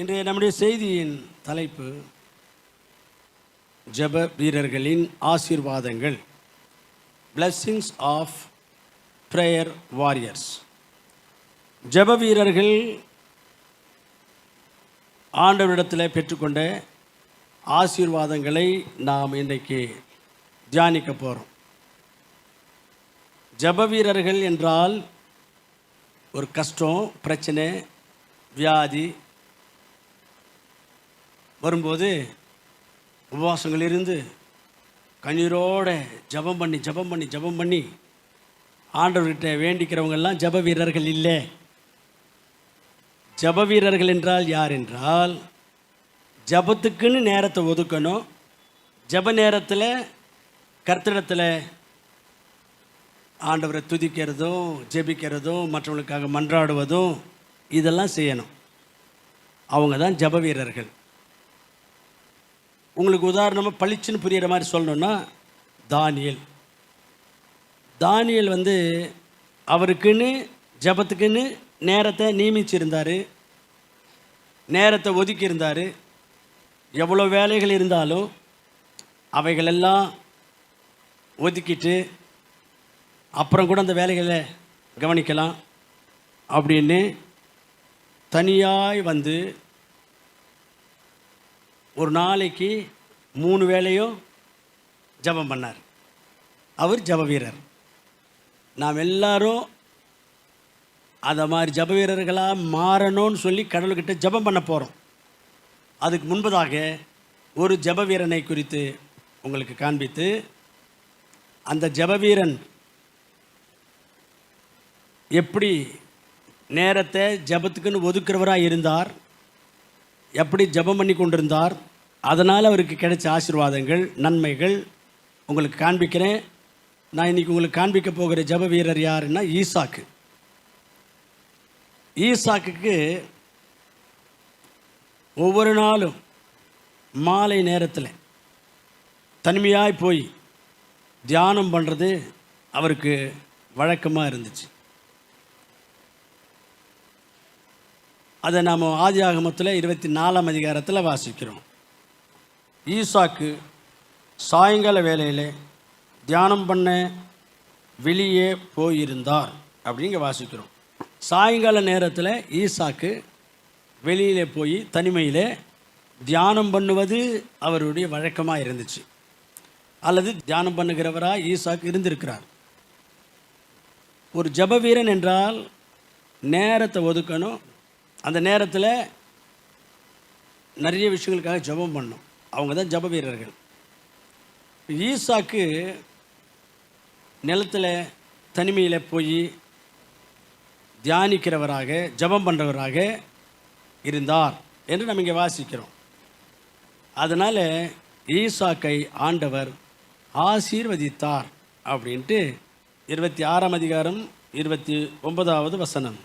இன்றைய நம்முடைய செய்தியின் தலைப்பு ஜெப வீரர்களின் ஆசீர்வாதங்கள், பிளெஸ்ஸிங்ஸ் ஆஃப் ப்ரேயர் வாரியர்ஸ். ஜெப வீரர்கள் ஆண்டவரிடத்தில் பெற்றுக்கொண்ட ஆசீர்வாதங்களை நாம் இன்றைக்கு தியானிக்க போகிறோம். ஜெப வீரர்கள் என்றால் ஒரு கஷ்டம், பிரச்சனை, வியாதி வரும்போது உபவாசங்கள் இருந்து கண்ணீரோடு ஜபம் பண்ணி ஆண்டவர்கிட்ட வேண்டிக்கிறவங்கெல்லாம் ஜப வீரர்கள் இல்லை. ஜப வீரர்கள் என்றால் யார் என்றால், ஜபத்துக்குன்னு நேரத்தை ஒதுக்கணும். ஜப நேரத்தில் கர்த்தரிடத்தில் ஆண்டவரை துதிக்கிறதும் ஜெபிக்கிறதும் மற்றவங்களுக்காக மன்றாடுவதும் இதெல்லாம் செய்யணும். அவங்க தான் ஜப வீரர்கள். உங்களுக்கு உதாரணமாக பளிச்சுன்னு புரிகிற மாதிரி சொல்லணுன்னா, தானியேல் அவருக்குன்னு ஜபத்துக்குன்னு நேரத்தை நியமிச்சிருந்தார், நேரத்தை ஒதுக்கியிருந்தார். எவ்வளோ வேலைகள் இருந்தாலும் அவைகளெல்லாம் ஒதுக்கிட்டு அப்புறம் கூட அந்த வேலைகளை கவனிக்கலாம் அப்படின்னு தனியாய் ஒரு நாளைக்கு 3 வேளையும் ஜபம் பண்ணார். அவர் ஜப வீரர். நாம் எல்லாரும் அதை மாதிரி ஜப வீரர்களாக மாறணும்னு சொல்லி கடவுள்கிட்ட ஜபம் பண்ண போகிறோம். அதுக்கு முன்பதாக ஒரு ஜப வீரனை குறித்து உங்களுக்கு காண்பித்து, அந்த ஜப வீரன் எப்படி நேரத்தை ஜபத்துக்குன்னு ஒதுக்குறவராக இருந்தார், எப்படி ஜபம் பண்ணி கொண்டிருந்தார், அதனால் அவருக்கு கிடைச்ச ஆசீர்வாதங்கள், நன்மைகள் உங்களுக்கு காண்பிக்கிறேன். நான் இன்றைக்கி உங்களுக்கு காண்பிக்க போகிற ஜப வீரர் யாருன்னா ஈசாக்கு. ஈசாக்குக்கு ஒவ்வொரு நாளும் மாலை நேரத்தில் தனிமையாய் போய் தியானம் பண்ணுறது அவருக்கு வழக்கமாக இருந்துச்சு. அதை நாம் ஆதியாகமத்தில் 24ஆம் அதிகாரத்தில் வாசிக்கிறோம். ஈசாக்கு சாயங்கால வேளையில் தியானம் பண்ண வெளியே போயிருந்தார் அப்படிங்க வாசிக்கிறோம். சாயங்கால நேரத்தில் ஈசாக்கு வெளியிலே போய் தனிமையில் தியானம் பண்ணுவது அவருடைய வழக்கமாக இருந்துச்சு, அல்லது தியானம் பண்ணுகிறவராக ஈசாக்கு இருந்திருக்கிறார். ஒரு ஜப வீரன் என்றால் நேரத்தை ஒதுக்கணும். அந்த நேரத்தில் நிறைய விஷயங்களுக்காக ஜபம் பண்ணணும். அவங்க தான் ஜப வீரர்கள். ஈசாக்கு நிலத்தில் தனிமையில் போய் தியானிக்கிறவராக ஜபம் பண்ணுறவராக இருந்தார் என்று நம்ம இங்கே வாசிக்கிறோம். அதனால் ஈசாக்கை ஆண்டவர் ஆசீர்வதித்தார் அப்படின்ட்டு 26ஆம் அதிகாரம் 29வது வசனம்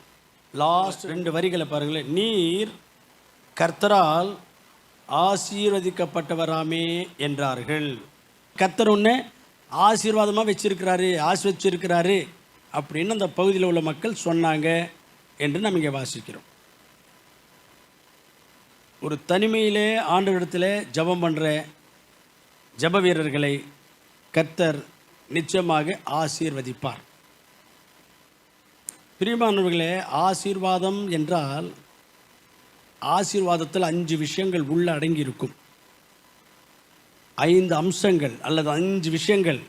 லாஸ்ட் 2 வரிகளை பாருங்களேன். நீர் கர்த்தரால் ஆசீர்வதிக்கப்பட்டவராமே என்றார்கள். கர்த்தர் ஒன்று ஆசீர்வாதமாக ஆசீர்வதிச்சிருக்கிறாரு அப்படின்னு அந்த பகுதியில் உள்ள மக்கள் சொன்னாங்க என்று நம்ம இங்கே வாசிக்கிறோம். ஒரு தனிமையிலே ஆண்டவரிடத்தில் ஜபம் பண்ணுற ஜப வீரர்களை கர்த்தர் நிச்சயமாக ஆசீர்வதிப்பார். பிரியமானவர்களே, ஆசீர்வாதம் என்றால் ஆசீர்வாதத்தில் 5 விஷயங்கள் உள்ள அடங்கி இருக்கும். 5 அம்சங்கள் அல்லது 5 விஷயங்கள்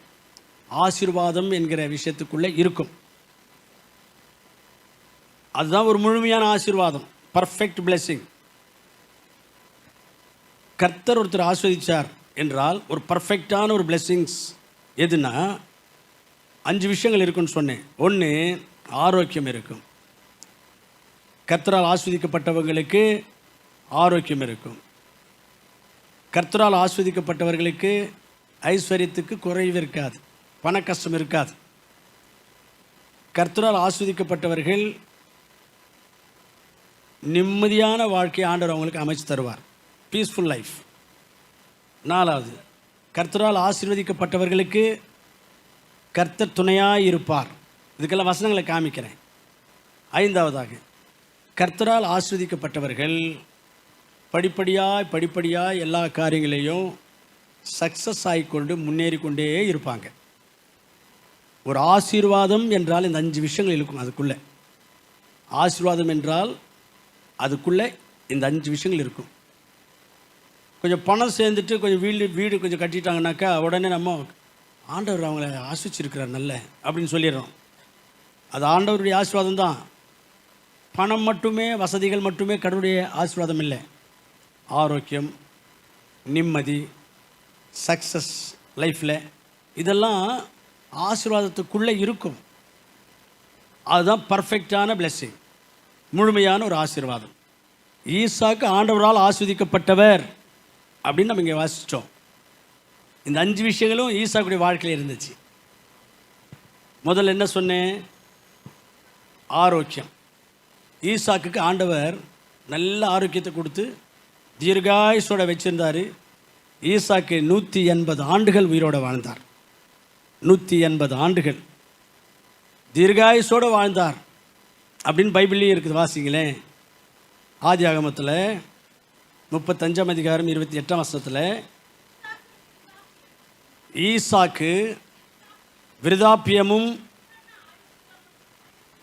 ஆசீர்வாதம் என்கிற விஷயத்துக்குள்ளே இருக்கும். அதுதான் ஒரு முழுமையான ஆசீர்வாதம், பர்ஃபெக்ட் பிளெஸிங். கர்த்தர் ஒருத்தர் ஆஸ்வதிச்சார் என்றால் ஒரு பர்ஃபெக்டான ஒரு பிளெஸிங்ஸ் எதுனா 5 விஷயங்கள் இருக்குன்னு சொன்னேன். 1, ஆரோக்கியம் இருக்கும். கர்த்தரால் ஆஸ்வதிக்கப்பட்டவர்களுக்கு ஆரோக்கியம் இருக்கும். கர்த்தரால் ஆஸ்வதிக்கப்பட்டவர்களுக்கு ஐஸ்வர்யத்துக்கு குறைவு இருக்காது, பண கஷ்டம் இருக்காது. கர்த்தரால் ஆஸ்வதிக்கப்பட்டவர்கள் நிம்மதியான வாழ்க்கையை ஆண்டவர் அவங்களுக்கு அமைச்சு தருவார், பீஸ்ஃபுல் லைஃப். 4வது, கர்த்தரால் ஆசீர்வதிக்கப்பட்டவர்களுக்கு கர்த்தர் துணையாக இருப்பார். இதுக்கெல்லாம் வசனங்களை காமிக்கிறேன். 5வதாக, கர்த்தரால் ஆசீர்வதிக்கப்பட்டவர்கள் படிப்படியாக எல்லா காரியங்களையும் சக்ஸஸ் ஆகிக்கொண்டு முன்னேறி கொண்டே இருப்பாங்க. ஒரு ஆசீர்வாதம் என்றால் இந்த 5 விஷயங்கள் இருக்கும். அதுக்குள்ளே ஆசீர்வாதம் என்றால் அதுக்குள்ளே இந்த 5 விஷயங்கள் இருக்கும். கொஞ்சம் பணம் சேர்ந்துட்டு கொஞ்சம் வீடு கொஞ்சம் கட்டிட்டாங்கனாக்கா உடனே நம்ம ஆண்டவர் அவங்கள ஆசிச்சிருக்கிறார் நல்ல அப்படின்னு சொல்லிடுறோம். அது ஆண்டவருடைய ஆசீர்வாதம் தான். பணம் மட்டுமே, வசதிகள் மட்டுமே கடவுளுடைய ஆசீர்வாதம் இல்லை. ஆரோக்கியம், நிம்மதி, சக்ஸஸ் லைஃப்பில் இதெல்லாம் ஆசீர்வாதத்துக்குள்ளே இருக்கும். அதுதான் பர்ஃபெக்டான பிளெஸ்ஸிங், முழுமையான ஒரு ஆசீர்வாதம். ஈசாக்கு ஆண்டவரால் ஆஸ்வதிக்கப்பட்டவர் அப்படின்னு நம்ம இங்கே வாசித்தோம். இந்த 5 விஷயங்களும் ஈசாக்குடைய வாழ்க்கையில் இருந்துச்சு. முதல்ல என்ன சொன்னேன்? ஆரோக்கியம். ஈசாக்குக்கு ஆண்டவர் நல்ல ஆரோக்கியத்தை கொடுத்து தீர்காயுசோட வச்சிருந்தார். ஈசாக்கு 180 ஆண்டுகள் உயிரோடு வாழ்ந்தார். 180 ஆண்டுகள் தீர்காயுசோடு வாழ்ந்தார் அப்படின்னு பைபிள்லேயும் இருக்குது. வாசிங்களேன். ஆதியாகமத்தில் 35ஆம் அதிகாரம் 28ஆம் வசனத்தில் ஈசாக்கு விருதாப்பியமும்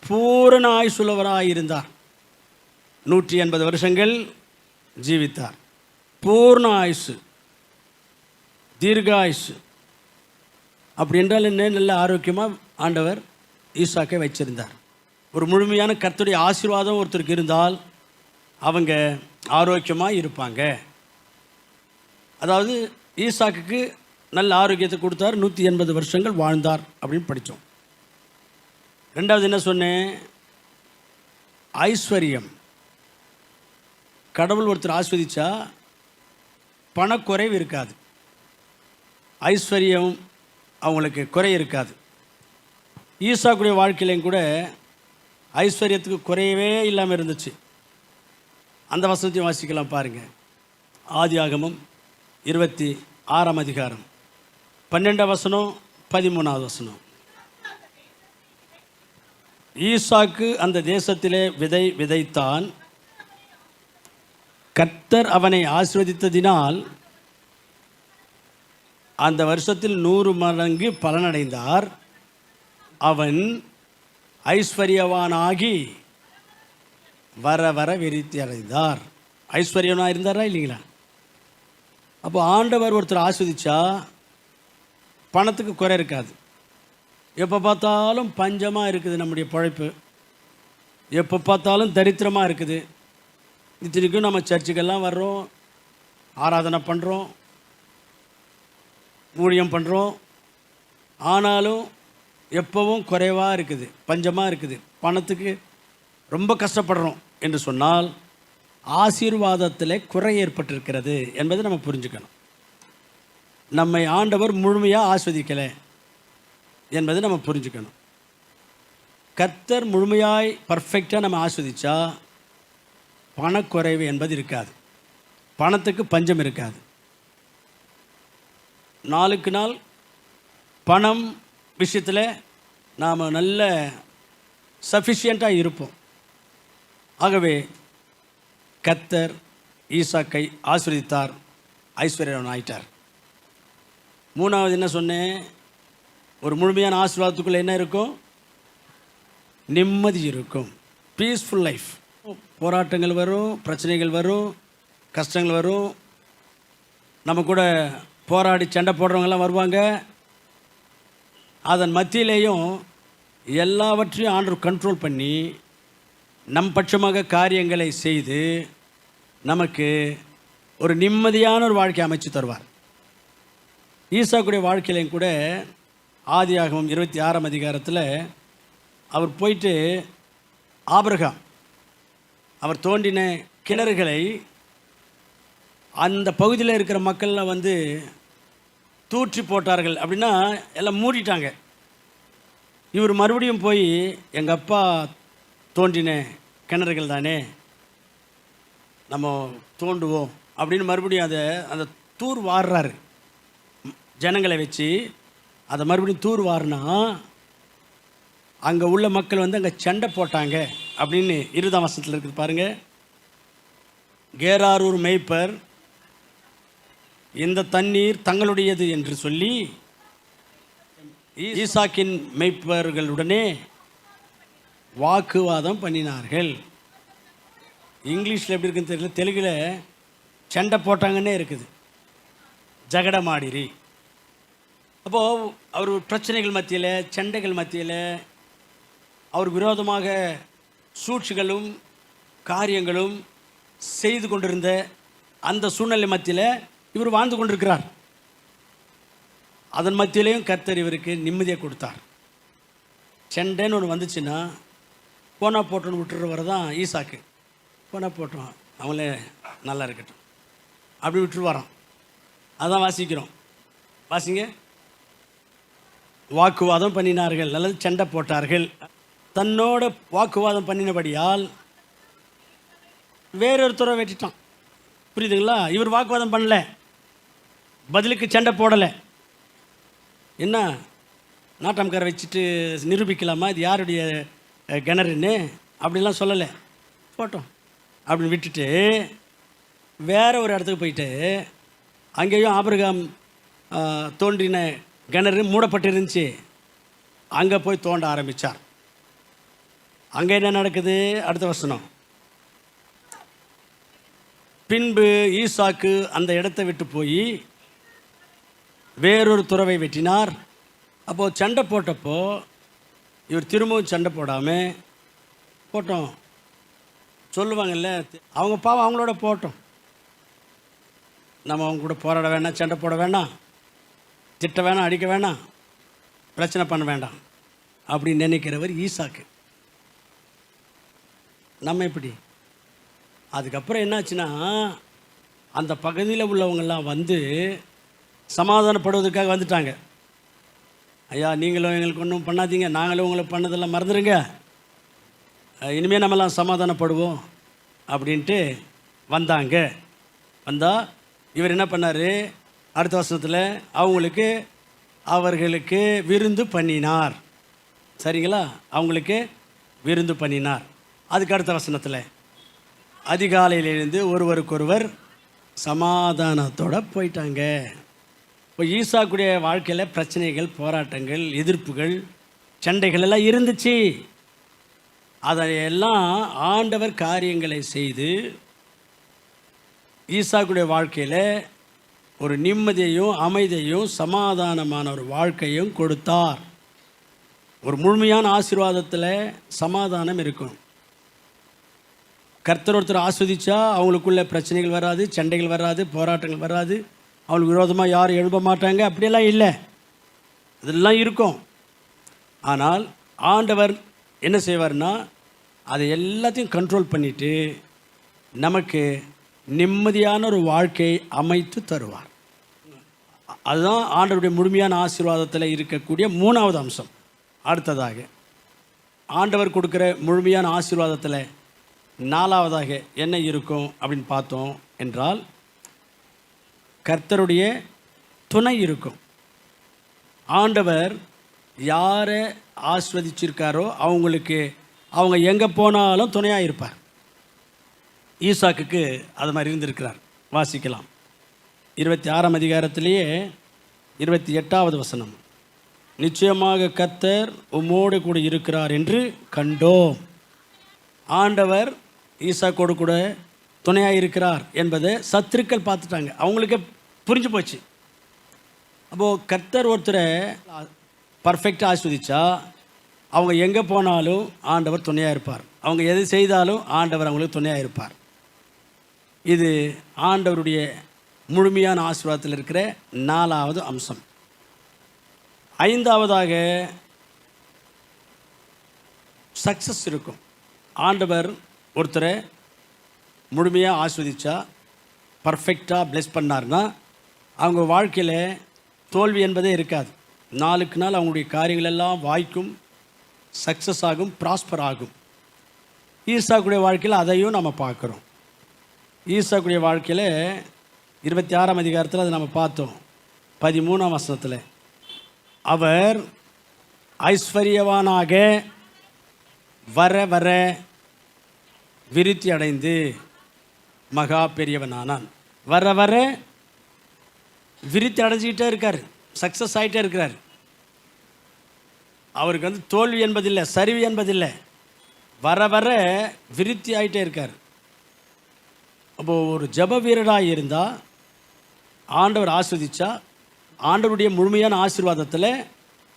பூரண ஆயுசுள்ளவராயிருந்தார். 180 வருஷங்கள் ஜீவித்தார். பூர்ண ஆயுசு, தீர்காயுசு. அப்படி என்றால் என்ன? நல்ல ஆரோக்கியமாக ஆண்டவர் ஈசாக்கை வச்சிருந்தார். ஒரு முழுமையான கர்த்தருடைய ஆசீர்வாதம் ஒருத்தருக்கு இருந்தால் அவங்க ஆரோக்கியமாக இருப்பாங்க. அதாவது ஈசாக்குக்கு நல்ல ஆரோக்கியத்தை கொடுத்தார். 180 வருஷங்கள் வாழ்ந்தார் அப்படின்னு படித்தோம். ரெண்டாவது என்ன சொன்னேன்? ஐஸ்வர்யம். கடவுள் ஒருத்தர் ஆஸ்வதிச்சா பணக்குறைவு இருக்காது, ஐஸ்வர்யம் அவங்களுக்கு குறை இருக்காது. ஈசாக்குடைய வாழ்க்கையிலையும் கூட ஐஸ்வர்யத்துக்கு குறையவே இல்லாமல் இருந்துச்சு. அந்த வசனத்தையும் வாசிக்கலாம் பாருங்கள். ஆதியாகமம் 26ஆம் அதிகாரம் 12ஆம் வசனம் 13ஆவது வசனம். ஈசாக்கு அந்த தேசத்திலே விதைத்தான். கர்த்தர் அவனை ஆசீர்வதித்ததினால் அந்த வருஷத்தில் 100 மடங்கு பலனடைந்தார். அவன் ஐஸ்வர்யவானாகி வர வர விருத்தி அடைந்தார். ஐஸ்வர்யவனாக இருந்தாரா இல்லைங்களா? அப்போ ஆண்டவர் ஒருத்தர் ஆஸ்வதிச்சா பணத்துக்கு குறை இருக்காது. எப்போ பார்த்தாலும் பஞ்சமாக இருக்குது நம்முடைய பிழைப்பு, எப்போ பார்த்தாலும் தரித்திரமாக இருக்குது. இத்தனைக்கும் நம்ம சர்ச்சுக்கெல்லாம் வர்றோம், ஆராதனை பண்ணுறோம், ஊழியம் பண்ணுறோம். ஆனாலும் எப்போவும் குறைவாக இருக்குது, பஞ்சமாக இருக்குது, பணத்துக்கு ரொம்ப கஷ்டப்படுறோம் என்று சொன்னால் ஆசீர்வாதத்தில் குறை ஏற்பட்டிருக்கிறது என்பதை நம்ம புரிஞ்சுக்கணும். நம்மை ஆண்டவர் முழுமையாக ஆஸ்வதிக்கலை என்பதை நம்ம புரிஞ்சுக்கணும். கர்த்தர் முழுமையாய் பர்ஃபெக்டாக நம்ம ஆஸ்வதிச்சா பணக்குறைவு என்பது இருக்காது, பணத்துக்கு பஞ்சம் இருக்காது. நாளுக்கு நாள் பணம் விஷயத்தில் நாம் நல்ல சஃபிஷியண்ட்டாக இருப்போம். ஆகவே கர்த்தர் ஈசாக்கை ஆசீர்வதித்தார், ஐஸ்வர்யவான் ஆயிட்டார். மூணாவது என்ன சொன்னேன்? ஒரு முழுமையான ஆசீர்வாதத்துக்குள்ளே என்ன இருக்கும்? நிம்மதி இருக்கும், பீஸ்ஃபுல் லைஃப். போராட்டங்கள் வரும், பிரச்சனைகள் வரும், கஷ்டங்கள் வரும். நம்ம கூட போராடி சண்டை போடுறவங்கெல்லாம் வருவாங்க. அதன் மத்தியிலேயும் எல்லாவற்றையும் ஆண்டவர் கண்ட்ரோல் பண்ணி நம் பட்சமாக காரியங்களை செய்து நமக்கு ஒரு நிம்மதியான ஒரு வாழ்க்கை அமைச்சு தருவார். ஈசாக்குடைய வாழ்க்கையிலையும் கூட ஆதியாகமம் 26ஆம் அதிகாரத்தில் அவர் போயிட்டு ஆபிரகாம் அவர் தோண்டின கிணறுகளை அந்த பகுதியில் இருக்கிற மக்கள்லாம் வந்து தூற்றி போட்டார்கள். அப்படின்னா எல்லாம் மூடிட்டாங்க. இவர் மறுபடியும் போய் எங்கள் அப்பா தோண்டின கிணறுகள் தானே, நம்ம தோண்டுவோம் அப்படின்னு மறுபடியும் அந்த தூர் வாடுறாரு. ஜனங்களை வச்சு அதை மறுபடியும் தூர் வாரினா அங்கே உள்ள மக்கள் வந்து அங்கே சண்டை போட்டாங்க அப்படின்னு 20ஆம் வசனத்தில் இருக்குது பாருங்கள். கேராரூர் மேய்ப்பர் இந்த தண்ணீர் தங்களுடையது என்று சொல்லி ஈசாக்கின் மேய்ப்பர்களுடனே வாக்குவாதம் பண்ணினார்கள். இங்கிலீஷில் எப்படி இருக்குன்னு தெரியல, தெலுங்கில் சண்டை போட்டாங்கன்னே இருக்குது, ஜகடமாடிரி. அப்போது அவர் பிரச்சனைகள் மத்தியில், சண்டைகள் மத்தியில், அவர் விரோதமாக சூழ்ச்சிகளும் காரியங்களும் செய்து கொண்டிருந்த அந்த சூழ்நிலை மத்தியில் இவர் வாழ்ந்து கொண்டிருக்கிறார். அதன் மத்தியிலையும் கர்த்தர் இவருக்கு நிம்மதியை கொடுத்தார். சண்டைன்னு ஒன்று வந்துச்சுன்னா போனா போட்டோன்னு விட்டுறவர் தான் ஈசாக்கு. போனா போட்டோம், அவங்களே நல்லா இருக்கட்டும் அப்படி விட்டுரு வரோம். அதான் வாசிக்கிறோம். வாசிங்க. வாக்குவாதம் பண்ணினார்கள் அல்லது சண்டை போட்டார்கள். தன்னோட வாக்குவாதம் பண்ணினபடியால் வேறொருத்தரை வெட்டிட்டான். புரியுதுங்களா? இவர் வாக்குவாதம் பண்ணல, பதிலுக்கு சண்டை போடலை. என்ன நாட்டாம்காரை வச்சுட்டு நிரூபிக்கலாமா இது யாருடைய கிணறுன்னு அப்படிலாம் சொல்லலை. போட்டோம் அப்படின்னு விட்டுட்டு வேற ஒரு இடத்துக்கு போயிட்டு அங்கேயும் ஆபிரகாம் தோன்றின கிணறு மூடப்பட்டிருந்துச்சு. அங்கே போய் தோண்ட ஆரம்பித்தார். அங்கே என்ன நடக்குது? அடுத்த வசனம். பின்பு ஈசாக்கு அந்த இடத்தை விட்டு போய் வேறொரு துறவை வெட்டினார். அப்போது சண்டை போட்டப்போ இவர் திரும்பவும் சண்டை போடாமல் போட்டோம் சொல்லுவாங்கல்ல, அவங்க பாவம் அவங்களோட போட்டோம், நம்ம அவங்க கூட போராட வேண்டாம், சண்டை போட வேண்டாம், திட்ட வேணாம், அடிக்க வேணாம், பிரச்சனை பண்ண வேண்டாம் அப்படின்னு நினைக்கிறவர் ஈசாக்கு. நம்ம எப்படி? அதுக்கப்புறம் என்னாச்சுன்னா அந்த பகுதியில் உள்ளவங்கெல்லாம் வந்து சமாதானப்படுவதற்காக வந்துட்டாங்க. ஐயா, நீங்களும் எங்களுக்கு ஒன்றும் பண்ணாதீங்க, நாங்களும் உங்களை பண்ணதெல்லாம் மறந்துடுங்க, இனிமேல் நம்மலாம் சமாதானப்படுவோம் அப்படின்ட்டு வந்தாங்க. வந்தால் இவர் என்ன பண்ணார்? அடுத்த வசனத்தில் அவர்களுக்கு விருந்து பண்ணினார். சரிங்களா? அவங்களுக்கு விருந்து பண்ணினார். அதுக்கு அடுத்த வசனத்தில் அதிகாலையிலிருந்து ஒருவருக்கொருவர் சமாதானத்தோடு போயிட்டாங்க. இப்போ ஈசாக்குடைய வாழ்க்கையில் பிரச்சனைகள், போராட்டங்கள், எதிர்ப்புகள், சண்டைகள் எல்லாம் இருந்துச்சு. அதையெல்லாம் ஆண்டவர் காரியங்களை செய்து ஈசாக்குடைய வாழ்க்கையில் ஒரு நிம்மதியையும் அமைதியையும் சமாதானமான ஒரு வாழ்க்கையும் கொடுத்தார். ஒரு முழுமையான ஆசீர்வாதத்தில் சமாதானம் இருக்கும். கர்த்தர் ஒருத்தர் ஆஸ்வதிச்சா அவங்களுக்குள்ள பிரச்சனைகள் வராது, சண்டைகள் வராது, போராட்டங்கள் வராது, அவங்களுக்கு விரோதமாக யாரும் எழுப்ப மாட்டாங்க. அப்படியெல்லாம் இல்லை, இதெல்லாம் இருக்கும். ஆனால் ஆண்டவர் என்ன செய்வார்னா அதை எல்லாத்தையும் கண்ட்ரோல் பண்ணிவிட்டு நமக்கு நிம்மதியான ஒரு வாழ்க்கையை அமைத்து தருவார். அதுதான் ஆண்டவருடைய முழுமையான ஆசீர்வாதத்தில் இருக்கக்கூடிய மூணாவது அம்சம். அடுத்ததாக ஆண்டவர் கொடுக்குற முழுமையான ஆசீர்வாதத்தில் நாலாவதாக என்ன இருக்கும் அப்படின்னு பார்த்தோம் என்றால் கர்த்தருடைய துணை இருக்கும். ஆண்டவர் யாரை ஆஸ்வதிச்சிருக்காரோ அவங்க எங்கே போனாலும் துணையாக இருப்பார். ஈசாக்குக்கு அது மாதிரி இருந்திருக்கிறார். வாசிக்கலாம். 26ஆம் அதிகாரத்திலேயே 28வது வசனம். நிச்சயமாக கர்த்தர் உம்மோடு கூட இருக்கிறார் என்று கண்டோம். ஆண்டவர் ஈசாக்கோடு கூட துணையாக இருக்கிறார் என்பதை சத்துருக்கள் பார்த்துட்டாங்க. அவங்களுக்கு புரிஞ்சு போச்சு. அப்போது கர்த்தர் ஒருத்தரை பர்ஃபெக்டாக ஆஸ்வதிச்சா அவங்க எங்கே போனாலும் ஆண்டவர் துணையாக இருப்பார். அவங்க எது செய்தாலும் ஆண்டவர் அவங்களுக்கு துணையாக இருப்பார். இது ஆண்டவருடைய முழுமையான ஆசீர்வாதத்தில் இருக்கிற நாலாவது அம்சம். ஐந்தாவதாக சக்ஸஸ் இருக்கும். ஆண்டவர் ஒருத்தரை முழுமையாக ஆஸ்வதிச்சா, பர்ஃபெக்டாக பிளெஸ் பண்ணார்னா அவங்க வாழ்க்கையில் தோல்வி என்பதே இருக்காது. நாளுக்கு நாள் அவங்களுடைய காரியங்கள் எல்லாம் வாய்க்கும், சக்ஸஸ் ஆகும், ப்ராஸ்பர் ஆகும். ஈசாக்குடைய வாழ்க்கையில் அதையும் நம்ம பார்க்குறோம். ஈசாக்குடைய வாழ்க்கையில் 26ஆம் அதிகாரத்தில் அதை நம்ம பார்த்தோம். 13ஆம் வசனத்தில் அவர் ஐஸ்வர்யவானாக வர வர விருத்தி அடைந்து மகா பெரியவனானான். வர வர விருத்தி அடைஞ்சிக்கிட்டே இருக்கார், சக்ஸஸ் ஆகிட்டே இருக்கிறார். அவருக்கு வந்து தோல்வி என்பதில்லை, சரிவு என்பதில்லை, வர வர விருத்தி ஆகிட்டே இருக்கார். அப்போது ஒரு ஜப வீரராக இருந்தால் ஆண்டவர் ஆஸ்வதிச்சா ஆண்டவருடைய முழுமையான ஆசீர்வாதத்தில்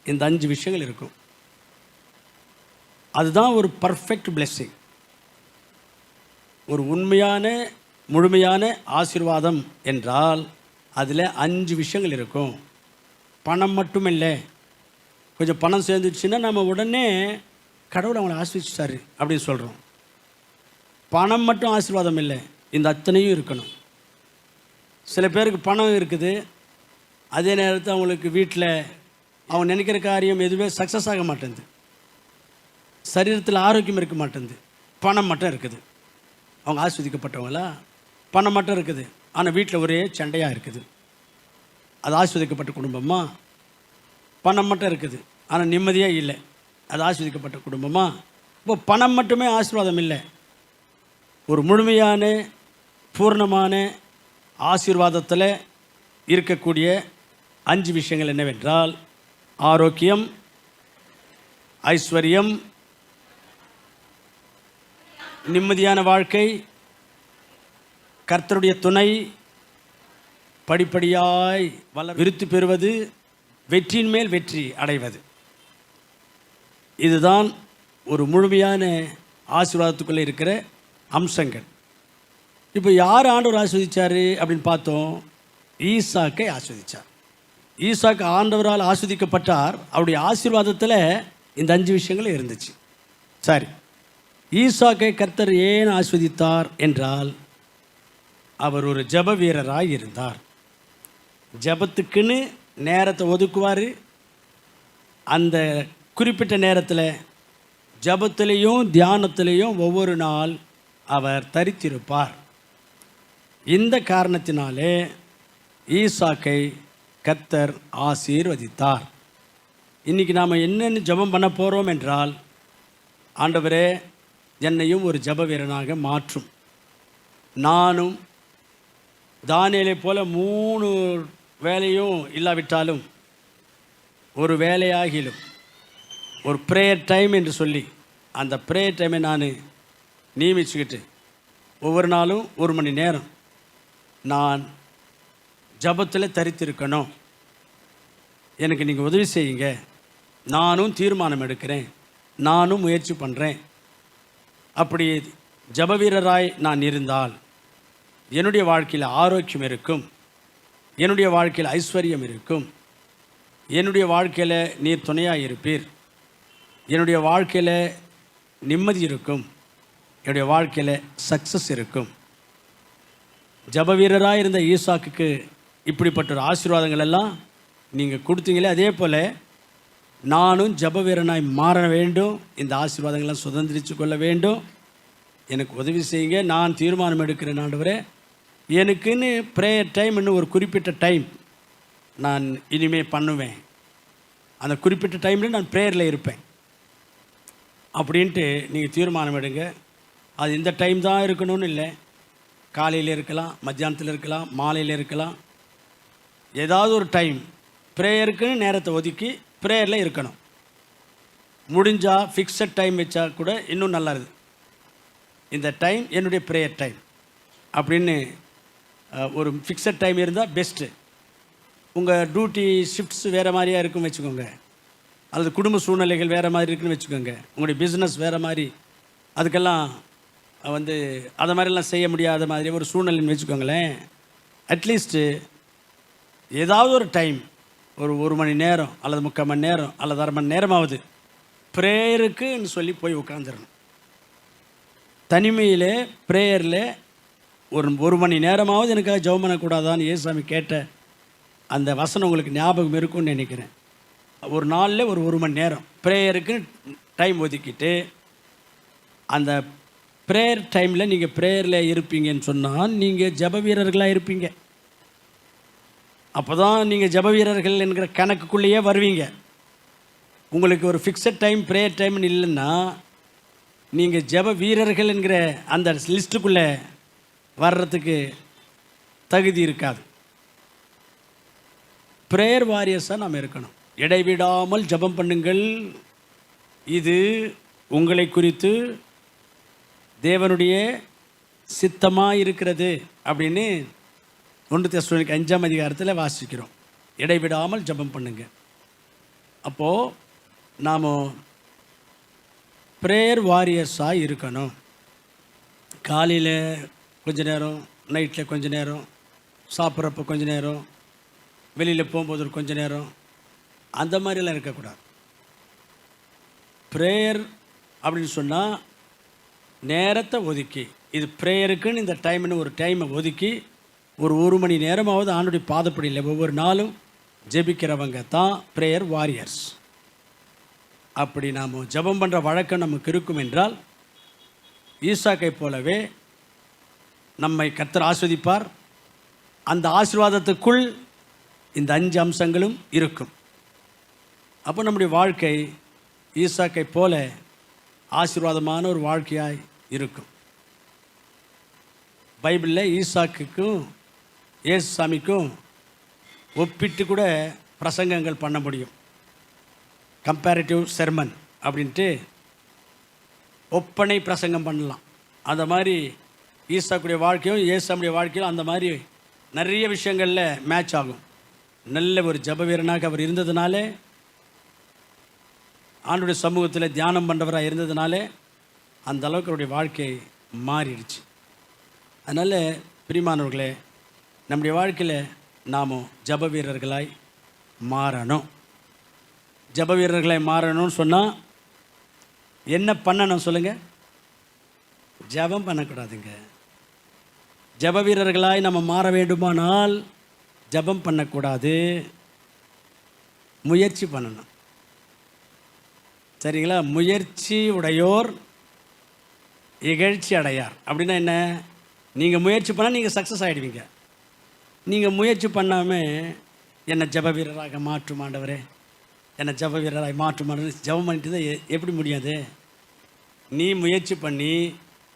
இந்த 5 விஷயங்கள் இருக்கும். அதுதான் ஒரு பர்ஃபெக்ட் பிளெஸ்ஸிங். ஒரு உண்மையான முழுமையான ஆசீர்வாதம் என்றால் அதில் 5 விஷயங்கள் இருக்கும். பணம் மட்டும் இல்லை. கொஞ்சம் பணம் சேர்ந்துச்சுன்னா நம்ம உடனே கடவுள் அவங்களை ஆசீர்வதிச்சிட்டாரு அப்படின்னு சொல்கிறோம். பணம் மட்டும் ஆசீர்வாதம் இல்லை, இந்த அத்தனையும் இருக்கணும். சில பேருக்கு பணம் இருக்குது, அதே நேரத்தில் அவங்களுக்கு வீட்டில் அவங்க நினைக்கிற காரியம் எதுவுமே சக்ஸஸ் ஆக மாட்டேங்குது, சரீரத்தில் ஆரோக்கியம் இருக்க மாட்டேங்குது, பணம் மட்டும் இருக்குது. அவங்க ஆஸ்வதிக்கப்பட்டவங்களா? பணம் மட்டும் இருக்குது, ஆனால் வீட்டில் ஒரே சண்டையாக இருக்குது. அது ஆஸ்வதிக்கப்பட்ட குடும்பமா? பணம் மட்டும் இருக்குது, ஆனால் நிம்மதியாக இல்லை, அது ஆஸ்வதிக்கப்பட்ட குடும்பமா? இப்போ பணம் மட்டுமே ஆசீர்வாதம் இல்லை. ஒரு முழுமையான பூர்ணமான ஆசீர்வாதத்தில் இருக்கக்கூடிய 5 விஷயங்கள் என்னவென்றால் ஆரோக்கியம், ஐஸ்வர்யம், நிம்மதியான வாழ்க்கை, கர்த்தருடைய துணை, படிப்படியாய் விருத்தி பெறுவது, வெற்றியின் மேல் வெற்றி அடைவது. இதுதான் ஒரு முழுமையான ஆசீர்வாதத்துக்குள்ளே இருக்கிற அம்சங்கள். இப்போ யார் ஆண்டவர் ஆஸ்வதிச்சார் அப்படின்னு பார்த்தோம்? ஈசாக்கை ஆஸ்வதிச்சார். ஈசாக்கு ஆண்டவரால் ஆஸ்வதிக்கப்பட்டார். அவருடைய ஆசீர்வாதத்தில் இந்த 5 விஷயங்கள் இருந்துச்சு. சரி, ஈசாக்கை கர்த்தர் ஏன் ஆஸ்வதித்தார் என்றால் அவர் ஒரு ஜப வீரராக இருந்தார். ஜபத்துக்குன்னு நேரத்தை ஒதுக்குவார். அந்த குறிப்பிட்ட நேரத்தில் ஜபத்திலையும் தியானத்திலையும் ஒவ்வொரு நாள் அவர் தரித்திருப்பார். இந்த காரணத்தினாலே ஈசாக்கை கர்த்தர் ஆசீர்வதித்தார். இன்றைக்கி நாம் என்னென்னு ஜபம் பண்ண போகிறோம் என்றால், ஆண்டவரே என்னையும் ஒரு ஜப வீரனாக மாற்றும். நானும் தானியேலை போல 3 வேலையும் இல்லாவிட்டாலும் ஒரு வேலையாகிலும் ஒரு ப்ரேயர் டைம் என்று சொல்லி அந்த ப்ரேயர் டைமை நான் நியமிச்சுக்கிட்டு ஒவ்வொரு நாளும் 1 மணி நேரம் நான் ஜபத்தில் தரித்திருக்கணும். எனக்கு நீங்கள் உதவி செய்யுங்க. நானும் தீர்மானம் எடுக்கிறேன், நானும் முயற்சி பண்ணுறேன். அப்படி ஜப வீரராய் நான் இருந்தால் என்னுடைய வாழ்க்கையில் ஆரோக்கியம் இருக்கும், என்னுடைய வாழ்க்கையில் ஐஸ்வர்யம் இருக்கும், என்னுடைய வாழ்க்கையில் நீர் துணையாக இருப்பீர், என்னுடைய வாழ்க்கையில் நிம்மதி இருக்கும், என்னுடைய வாழ்க்கையில் சக்ஸஸ் இருக்கும். ஜப வீரராக இருந்த ஈசாக்குக்கு இப்படிப்பட்ட ஒரு ஆசீர்வாதங்கள் எல்லாம் நீங்கள் கொடுத்தீங்களே, அதே போல் நானும் ஜப வீரனாய் மாற வேண்டும், இந்த ஆசீர்வாதங்கள்லாம் சுதந்திரித்து கொள்ள வேண்டும். எனக்கு உதவி செய்யுங்க. நான் தீர்மானம் எடுக்கிறேன், ஆண்டவரே எனக்குன்னு ப்ரேயர் டைம் இன்னும் ஒரு குறிப்பிட்ட டைம் நான் இனிமேல் பண்ணுவேன். அந்த குறிப்பிட்ட டைமில் நான் ப்ரேயரில் இருப்பேன் அப்படின்ட்டு நீங்கள் தீர்மானம் எடுங்க. அது இந்த டைம் தான் இருக்கணும்னு இல்லை. காலையில் இருக்கலாம், மத்தியானத்தில் இருக்கலாம், மாலையில் இருக்கலாம். ஏதாவது ஒரு டைம் ப்ரேயருக்குன்னு நேரத்தை ஒதுக்கி ப்ரேயரில் இருக்கணும். முடிஞ்சால் ஃபிக்ஸட் டைம் வச்சா கூட இன்னும் நல்லா இருக்குது. இந்த டைம் என்னுடைய ப்ரேயர் டைம் அப்படின்னு ஒரு ஃபிக்ஸட் டைம் இருந்தால் பெஸ்ட்டு. உங்கள் டியூட்டி ஷிஃப்ட்ஸ் வேறு மாதிரியாக இருக்குன்னு வச்சுக்கோங்க, அல்லது குடும்ப சூழ்நிலைகள் வேறு மாதிரி இருக்குன்னு வச்சுக்கோங்க, உங்களுடைய பிஸ்னஸ் வேறு மாதிரி, அதுக்கெல்லாம் வந்து அதை மாதிரிலாம் செய்ய முடியாத மாதிரி ஒரு சூழ்நிலைன்னு வச்சுக்கோங்களேன். அட்லீஸ்ட்டு ஏதாவது ஒரு டைம் ஒரு மணி நேரம் அல்லது 3/4 மணி நேரம் அல்லது 1/2 மணி நேரமாவது ப்ரேயருக்குன்னு சொல்லி போய் உட்காந்துடணும். தனிமையில் ப்ரேயரில் ஒரு மணி நேரமாவது எனக்காக ஜெபம் பண்ணக்கூடாதான்னு ஏசாமி கேட்ட அந்த வசனம் உங்களுக்கு ஞாபகம் இருக்கும்னு நினைக்கிறேன். ஒரு நாளில் ஒரு மணி நேரம் ப்ரேயருக்குன்னு டைம் ஒதுக்கிட்டு அந்த ப்ரேயர் டைமில் நீங்கள் ப்ரேயரில் இருப்பீங்கன்னு சொன்னால் நீங்கள் ஜப வீரர்களாக இருப்பீங்க. அப்போ தான் நீங்கள் ஜப வீரர்கள் என்கிற கணக்குக்குள்ளேயே வருவீங்க. உங்களுக்கு ஒரு ஃபிக்ஸட் டைம் ப்ரேயர் டைம்னு இல்லைன்னா நீங்கள் ஜப வீரர்கள் என்கிற அந்த லிஸ்ட்டுக்குள்ளே வர்றதுக்கு தகுதி இருக்காது. ப்ரேயர் வாரியர்ஸாக நாம் இருக்கணும். இடைவிடாமல் ஜெபம் பண்ணுங்கள், இது உங்களை குறித்து தேவனுடைய சித்தமாக இருக்கிறது அப்படின்னு 1 தெசலோனிக்கர் 5ஆம் அதிகாரத்தில் வாசிக்கிறோம். இடைவிடாமல் ஜெபம் பண்ணுங்க. அப்போது நாம் ப்ரேயர் வாரியர்ஸாக இருக்கணும். காலையில் கொஞ்ச நேரம், நைட்டில் கொஞ்ச நேரம், சாப்பிட்றப்ப கொஞ்ச நேரம், வெளியில் போகும்போது கொஞ்ச நேரம், அந்த மாதிரிலாம் இருக்கக்கூடாது. ப்ரேயர் அப்படின்னு சொன்னால் நேரத்தை ஒதுக்கி, இது ப்ரேயருக்குன்னு இந்த டைம்னு ஒரு டைமை ஒதுக்கி ஒரு மணி நேரமாவது ஆண்டுடைய பாதப்படியில் ஒவ்வொரு நாளும் ஜெபிக்கிறவங்க தான் ப்ரேயர் வாரியர்ஸ். அப்படி நாம் ஜெபம் பண்ணுற வழக்கம் நமக்கு இருக்கும் என்றால் ஈசாக்கை போலவே நம்மை கர்த்தர் ஆஸ்வதிப்பார். அந்த ஆசீர்வாதத்துக்குள் இந்த 5 அம்சங்களும் இருக்கும். அப்போ நம்முடைய வாழ்க்கை ஈசாக்கை போல ஆசீர்வாதமான ஒரு வாழ்க்கையாய் இருக்கும். பைபிளில் ஈசாக்குக்கும் இயேசுசாமிக்கும் ஒப்பிட்டு கூட பிரசங்கங்கள் பண்ண முடியும். கம்பேரிட்டிவ் செர்மன் அப்படின்ட்டு ஒப்பனை பிரசங்கம் பண்ணலாம். அந்த மாதிரி ஈசாக்குடைய வாழ்க்கையும் இயேசுடைய வாழ்க்கையும் அந்த மாதிரி நிறைய விஷயங்களில் மேட்ச் ஆகும். நல்ல ஒரு ஜெப வீரனாக அவர் இருந்ததுனாலே, ஆண்டுடைய சமூகத்தில் தியானம் பண்ணுறவராக இருந்ததுனாலே அந்த அளவுக்கு அவருடைய வாழ்க்கை மாறிடுச்சு. அதனால் பிரியமானவர்களே, நம்முடைய வாழ்க்கையில் நாம் ஜெப வீரர்களாய் மாறணும். ஜெப வீரர்களாய் மாறணும்னு சொன்னால் என்ன பண்ணணும் சொல்லுங்கள்? ஜெபம் பண்ணக்கூடாதுங்க. ஜெப வீரர்களாய் நம்ம மாற வேண்டுமானால் ஜெபம் பண்ணக்கூடாது, முயற்சி பண்ணணும். சரிங்களா? முயற்சி உடையோர் இகழ்ச்சி அடையார். அப்படின்னா என்ன? நீங்கள் முயற்சி பண்ணால் நீங்கள் சக்ஸஸ் ஆகிடுவீங்க. நீங்கள் முயற்சி பண்ணாமல் என்னை ஜெப வீரராக மாற்றும் ஆண்டவரே, என்னை ஜெப வீரராக மாற்றும் ஆண்டவரே, ஜெபம் பண்ணிட்டு தான் எப்படி முடியாது? நீ முயற்சி பண்ணி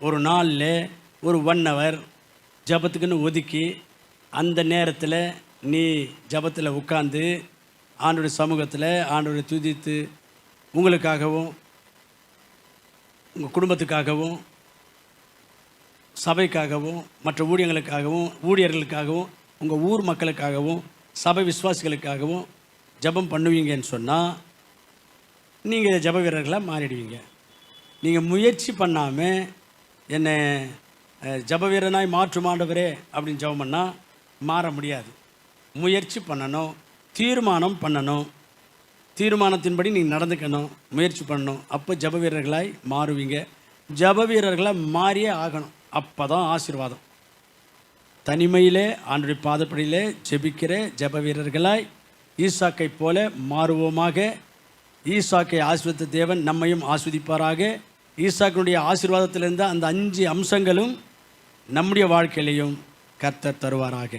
ஒரு நாளில் ஒரு 1 hour ஜெபத்துக்குன்னு ஒதுக்கி அந்த நேரத்தில் நீ ஜெபத்தில் உட்கார்ந்து ஆண்டவருடைய சமூகத்தில் ஆண்டவரை துதித்து உங்களுக்காகவும் உங்கள் குடும்பத்துக்காகவும் சபைக்காகவும் மற்ற ஊழியர்களுக்காகவும் உங்கள் ஊர் மக்களுக்காகவும் சபை விசுவாசிகளுக்காகவும் ஜெபம் பண்ணுவீங்கன்னு சொன்னால் நீங்கள் ஜெப வீரர்களாக மாறிடுவீங்க. நீங்கள் முயற்சி பண்ணாமல் என்னை ஜெப வீரனாய் மாற்றும் ஆண்டவரே அப்படின்னு ஜெபம் பண்ணால் மாற முடியாது. முயற்சி பண்ணணும், தீர்மானம் பண்ணணும், தீர்மானத்தின்படி நீங்கள் நடந்துக்கணும், முயற்சி பண்ணணும். அப்போ ஜெப வீரர்களாய் மாறுவீங்க. ஜெப வீரர்களாக மாறியே ஆகணும். அப்போ தான் ஆசீர்வாதம். தனிமையிலே ஆண்டுடைய பாதப்படியிலே ஜெபிக்கிற ஜெப வீரர்களாய் ஈசாக்கை போல மாறுவோமாக. ஈசாக்கை ஆசீர்வதித்த தேவன் நம்மையும் ஆஸ்வதிப்பாராக. ஈசாக்கினுடைய ஆசீர்வாதத்திலிருந்து அந்த 5 அம்சங்களும் நம்முடைய வாழ்க்கையிலையும் கர்த்தர் தருவாராக.